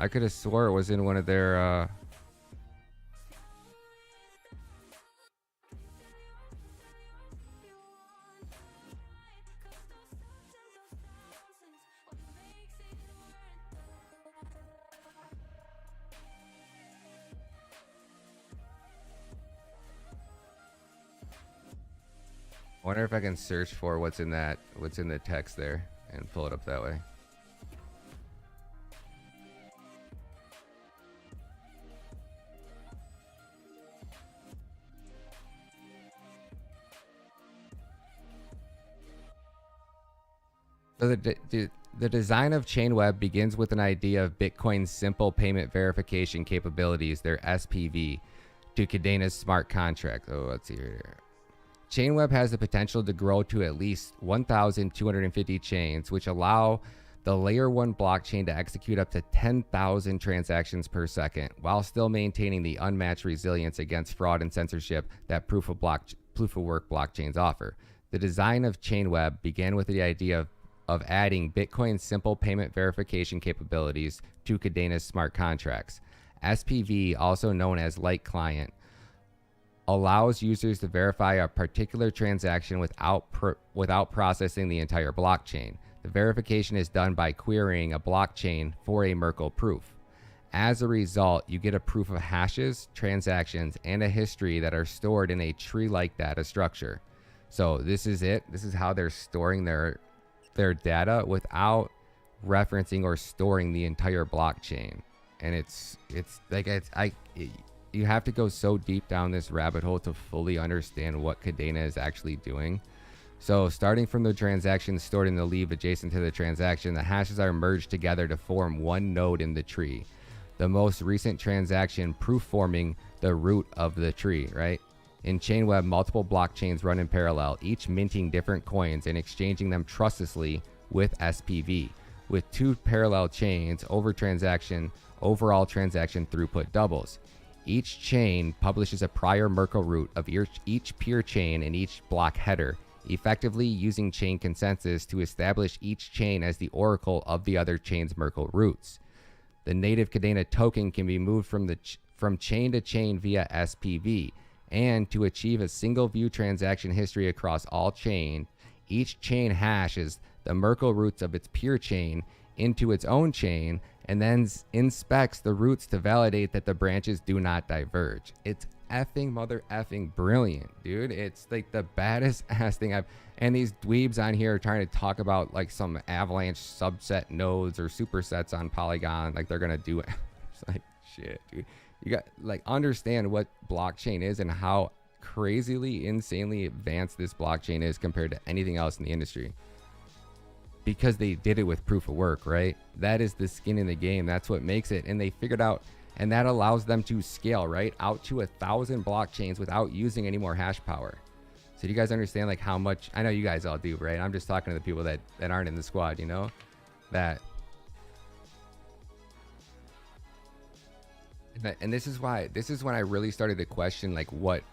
I could have swore it was in one of their I wonder if I can search for what's in the text there and pull it up that way. So the design of Chainweb begins with an idea of Bitcoin's simple payment verification capabilities, their SPV, to Kadena's smart contract. Oh, let's see here. Chainweb has the potential to grow to at least 1,250 chains, which allow the layer 1 blockchain to execute up to 10,000 transactions per second, while still maintaining the unmatched resilience against fraud and censorship that proof of work blockchains offer. The design of Chainweb began with the idea of adding Bitcoin's simple payment verification capabilities to Kadena's smart contracts. SPV, also known as Light Client, allows users to verify a particular transaction without processing the entire blockchain. The verification is done by querying a blockchain for a Merkle proof. As a result, you get a proof of hashes, transactions, and a history that are stored in a tree-like data structure. So this is it. This is how they're storing their data without referencing or storing the entire blockchain. And you have to go so deep down this rabbit hole to fully understand what Kadena is actually doing. So starting from the transaction stored in the leaf adjacent to the transaction, the hashes are merged together to form one node in the tree. The most recent transaction proof forming the root of the tree, right? In Chainweb, multiple blockchains run in parallel, each minting different coins and exchanging them trustlessly with SPV. With two parallel chains, overall transaction throughput doubles. Each chain publishes a prior Merkle root of each peer chain and each block header, effectively using chain consensus to establish each chain as the oracle of the other chain's Merkle roots. The native Kadena token can be moved from chain to chain via SPV, and to achieve a single view transaction history across all chain, each chain hashes the Merkle roots of its peer chain into its own chain and then inspects the roots to validate that the branches do not diverge. It's effing brilliant, dude. It's like the baddest ass thing and these dweebs on here are trying to talk about like some avalanche subset nodes or supersets on Polygon, like they're gonna do it. It's like, shit, dude. You got like understand what blockchain is and how crazily, insanely advanced this blockchain is compared to anything else in the industry. Because they did it with proof of work, right? That is the skin in the game. That's what makes it. And they figured out, and that allows them to scale, right? Out to 1,000 blockchains without using any more hash power. So do you guys understand like how much, I know you guys all do, right? I'm just talking to the people that aren't in the squad, you know? That. And this is when I really started to question like what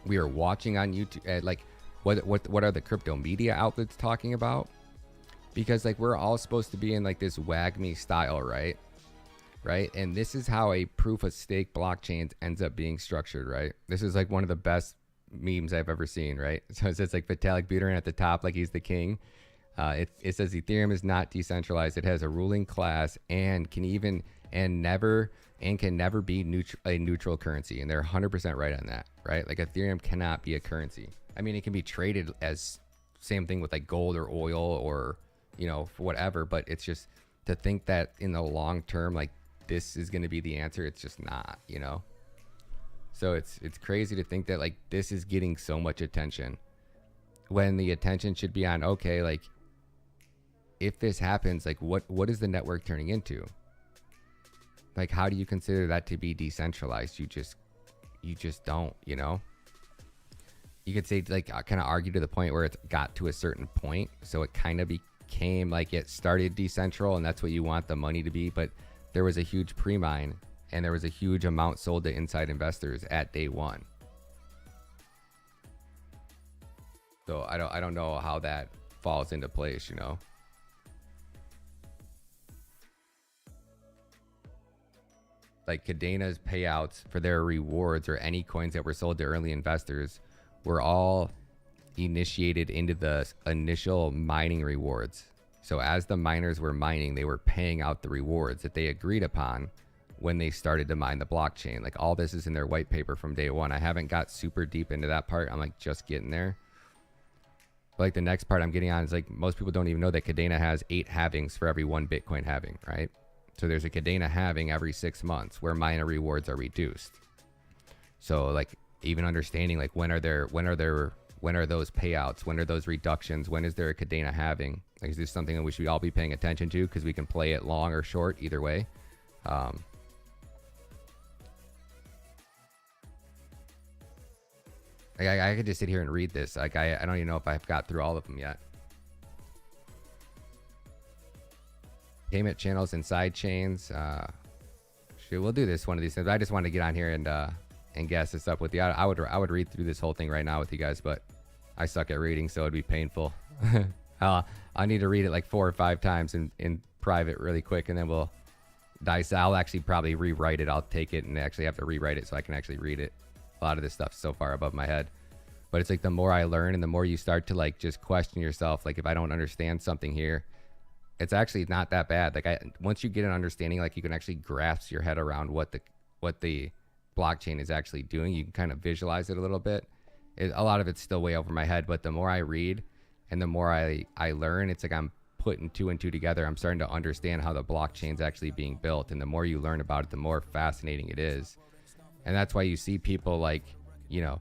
we are watching on YouTube, like what are the crypto media outlets talking about? Because like we're all supposed to be in like this WAGMI style, right? And this is how a proof of stake blockchain ends up being structured, right? This is like one of the best memes I've ever seen, right? So it says like Vitalik Buterin at the top, like he's the king. It says Ethereum is not decentralized. It has a ruling class and can never be a neutral currency. And they're 100% right on that, right? Like Ethereum cannot be a currency. I mean, it can be traded as same thing with like gold or oil or, you know, for whatever, but it's just to think that in the long term, like this is going to be the answer. It's just not, you know? So it's crazy to think that like this is getting so much attention when the attention should be on, okay, like if this happens, like what is the network turning into? Like, how do you consider that to be decentralized? You just don't, you know? You could say like, kind of argue to the point where it got to a certain point. So it kind of became like it started decentral and that's what you want the money to be. But there was a huge pre-mine and there was a huge amount sold to inside investors at day one. So I don't know how that falls into place, you know? like Kadena's payouts for their rewards or any coins that were sold to early investors were all initiated into the initial mining rewards. So as the miners were mining, they were paying out the rewards that they agreed upon when they started to mine the blockchain. Like all this is in their white paper from day one. I haven't got super deep into that part. I'm like just getting there. But like the next part I'm getting on is like most people don't even know that Kadena has 8 halvings for every 1 Bitcoin halving, right? So there's a Kadena halving every 6 months where miner rewards are reduced. So like even understanding like when are those payouts? When are those reductions? When is there a Kadena halving? Like is this something that we should all be paying attention to because we can play it long or short either way? I could just sit here and read this. Like I don't even know if I've got through all of them yet. Payment channels and side chains. Shoot, we'll do this one of these things. I just wanted to get on here and gas this up with you. I would read through this whole thing right now with you guys, but I suck at reading, so it'd be painful. I need to read it like 4 or 5 times in private really quick, and then we'll dice. I'll actually probably rewrite it. I'll take it and actually have to rewrite it so I can actually read it. A lot of this stuff so far above my head, but it's like the more I learn and the more you start to like just question yourself, like if I don't understand something here, it's actually not that bad. Like once you get an understanding, like you can actually grasp your head around what the blockchain is actually doing. You can kind of visualize it a little bit. A lot of it's still way over my head, but the more I read and the more I learn, it's like I'm putting 2 and 2 together. I'm starting to understand how the blockchain's actually being built, and the more you learn about it, the more fascinating it is. And that's why you see people like, you know,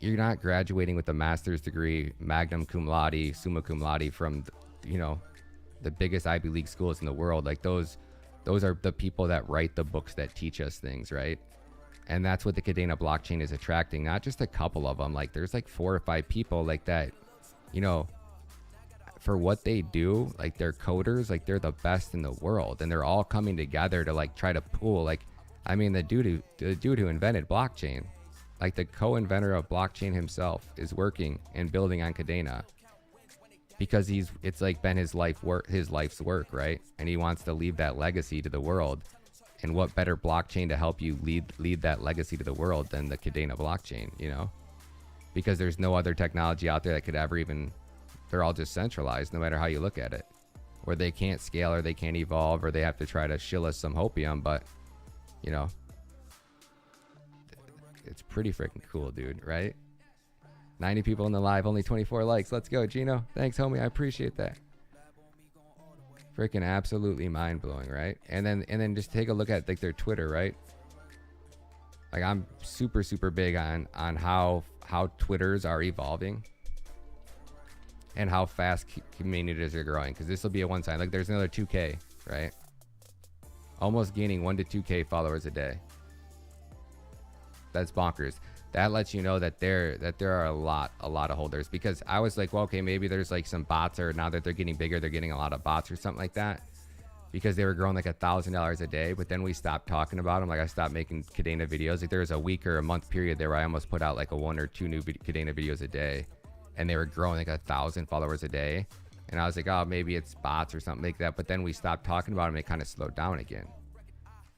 you're not graduating with a master's degree, magna cum laude, summa cum laude from, you know, the biggest Ivy League schools in the world. Like those are the people that write the books that teach us things, right? And that's what the Kadena blockchain is attracting. Not just a couple of them. Like there's like 4 or 5 people like that, you know, for what they do, like they're coders, like they're the best in the world, and they're all coming together to like try to pool. Like, I mean, the dude who invented blockchain, like the co-inventor of blockchain himself, is working and building on Kadena because it's like been his life's work, right? And he wants to leave that legacy to the world. And what better blockchain to help you lead that legacy to the world than the Kadena blockchain, you know? Because there's no other technology out there that could ever even, they're all just centralized no matter how you look at it. Or they can't scale, or they can't evolve, or they have to try to shill us some hopium, but you know, it's pretty freaking cool, dude, right? 90 people in the live, only 24 likes. Let's go, Gino. Thanks, homie. I appreciate that. Freaking absolutely mind-blowing, right? And then just take a look at like their Twitter, right? Like I'm super big on how Twitters are evolving and how fast communities are growing, because this will be a one sign. Like there's another 2K, right? Almost gaining 1 to 2K followers a day. That's bonkers. That lets you know that there are a lot of holders, because I was like, well, okay, maybe there's like some bots, or now that they're getting bigger, they're getting a lot of bots or something like that, because they were growing like $1,000 a day. But then we stopped talking about them. Like I stopped making Kadena videos. Like there was a week or a month period there where I almost put out like 1 or 2 new Kadena videos a day, and they were growing like 1,000 followers a day. And I was like, oh, maybe it's bots or something like that. But then we stopped talking about them, and it kind of slowed down again.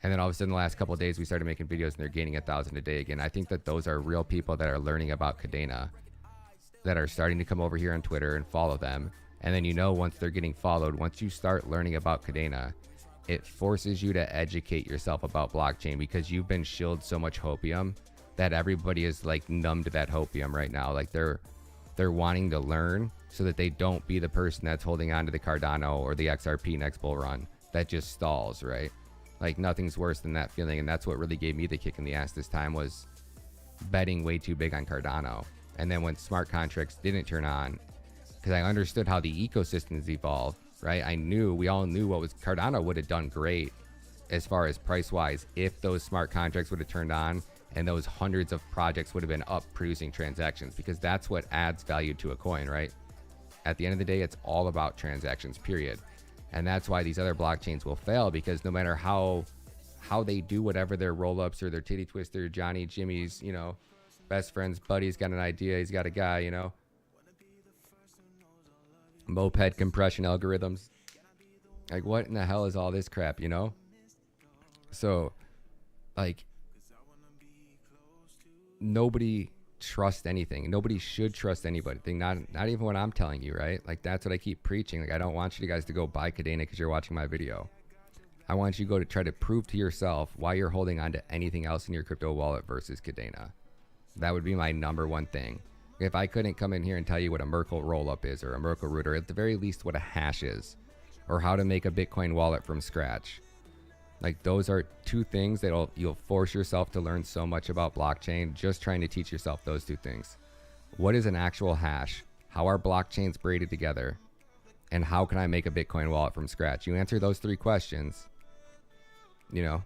And then all of a sudden, the last couple of days, we started making videos, and they're gaining 1,000 a day again. I think that those are real people that are learning about Kadena, that are starting to come over here on Twitter and follow them. And then, you know, once they're getting followed, once you start learning about Kadena, it forces you to educate yourself about blockchain, because you've been shilled so much hopium that everybody is like numb to that hopium right now. Like they're wanting to learn so that they don't be the person that's holding on to the Cardano or the XRP next bull run that just stalls, right? Like nothing's worse than that feeling. And that's what really gave me the kick in the ass this time, was betting way too big on Cardano. And then when smart contracts didn't turn on, because I understood how the ecosystems evolved, right? We all knew what was, Cardano would have done great as far as price wise if those smart contracts would have turned on, and those hundreds of projects would have been up producing transactions, because that's what adds value to a coin, right? At the end of the day, it's all about transactions, period. And that's why these other blockchains will fail, because no matter how they do whatever their roll-ups or their titty twister, Johnny, Jimmy's, you know, best friend's buddy's got an idea, he's got a guy, you know, moped compression algorithms. Like what in the hell is all this crap, you know? So like, nobody trust anything. Nobody should trust anybody. Not even what I'm telling you, right? Like, that's what I keep preaching. Like, I don't want you guys to go buy Kadena because you're watching my video. I want you to go to try to prove to yourself why you're holding on to anything else in your crypto wallet versus Kadena. That would be my number one thing. If I couldn't come in here and tell you what a Merkle rollup is, or a Merkle root, or at the very least what a hash is, or how to make a Bitcoin wallet from scratch, like, those are two things that you'll force yourself to learn so much about blockchain just trying to teach yourself those two things. What is an actual hash? How are blockchains braided together? And how can I make a Bitcoin wallet from scratch? You answer those three questions, you know,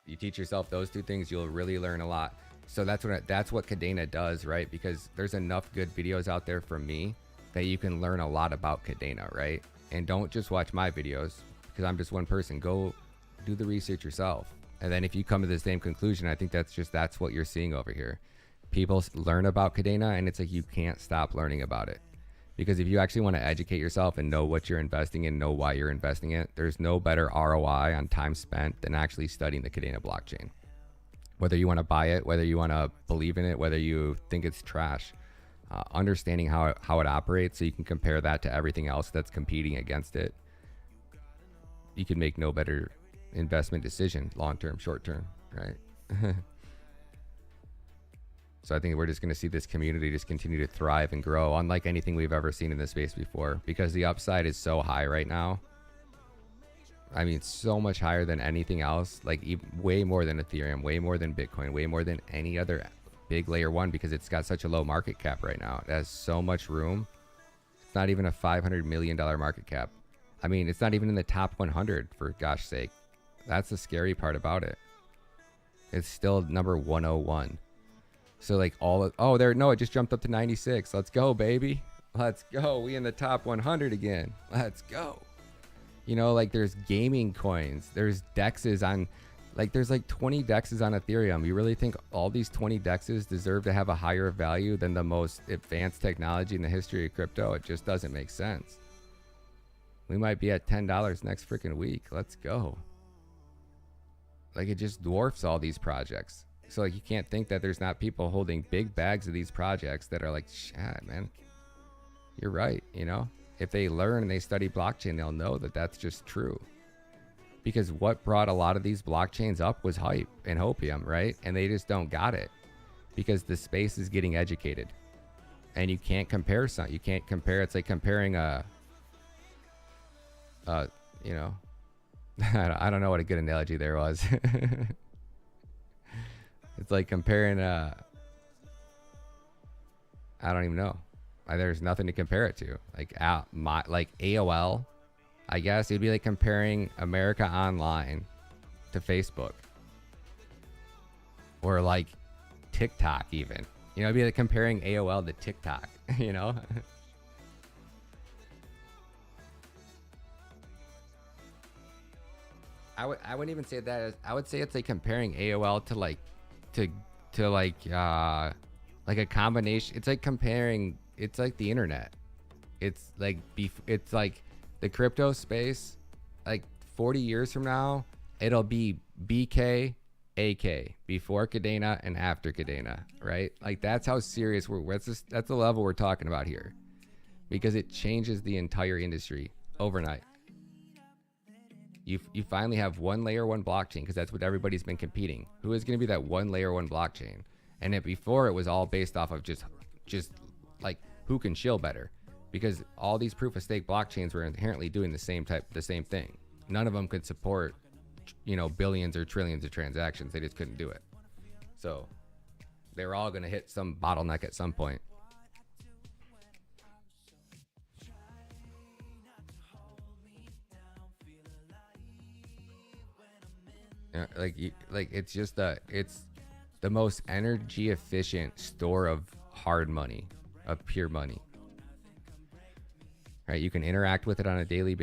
you teach yourself those two things, you'll really learn a lot. So that's what Kadena does, right? Because there's enough good videos out there from me that you can learn a lot about Kadena, right? And don't just watch my videos because I'm just one person. Go do the research yourself. And then if you come to the same conclusion, I think that's what you're seeing over here. People learn about Kadena and it's like you can't stop learning about it. Because if you actually want to educate yourself and know what you're investing in, know why you're investing in it, there's no better ROI on time spent than actually studying the Kadena blockchain. Whether you want to buy it, whether you want to believe in it, whether you think it's trash, understanding how it operates so you can compare that to everything else that's competing against it, you can make no better investment decision, long-term, short-term, right? So I think we're just going to see this community just continue to thrive and grow, unlike anything we've ever seen in this space before, because the upside is so high right now. I mean, so much higher than anything else, like way more than Ethereum, way more than Bitcoin, way more than any other big layer one, because it's got such a low market cap right now. It has so much room. It's not even a $500 million market cap. I mean, it's not even in the top 100, for gosh sake. That's the scary part about it. It's still number 101. So like it just jumped up to 96. Let's go, baby. Let's go. We in the top 100 again. Let's go. You know, like, there's gaming coins. There's dexes on, like, there's like 20 dexes on Ethereum. You really think all these 20 dexes deserve to have a higher value than the most advanced technology in the history of crypto? It just doesn't make sense. We might be at $10 next freaking week. Let's go. Like, it just dwarfs all these projects. So like, you can't think that there's not people holding big bags of these projects that are like, shit, man, you're right. You know, if they learn and they study blockchain, they'll know that that's just true. Because what brought a lot of these blockchains up was hype and hopium, right? And they just don't got it because the space is getting educated. And you can't compare something. You can't compare. It's like comparing you know, I don't know what a good analogy there was. It's like comparing I don't even know. There's nothing to compare it to. Like like AOL, I guess it'd be like comparing America Online to Facebook, or like TikTok even. You know, it'd be like comparing AOL to TikTok, you know? I wouldn't even say that. I would say it's like comparing AOL to like like a combination. It's like comparing, it's like the internet. It's like it's like the crypto space. Like 40 years from now, it'll be BK, AK, before Kadena and after Kadena, right? Like, that's how serious that's the level we're talking about here, because it changes the entire industry overnight. You finally have one layer one blockchain, because that's what everybody's been competing. Who is going to be that one layer one blockchain? And before, it was all based off of just like who can shill better, because all these proof of stake blockchains were inherently doing the same thing. None of them could support, you know, billions or trillions of transactions. They just couldn't do it. So they were all going to hit some bottleneck at some point. Like it's just it's the most energy efficient store of hard money, of pure money. Right? You can interact with it on a daily basis.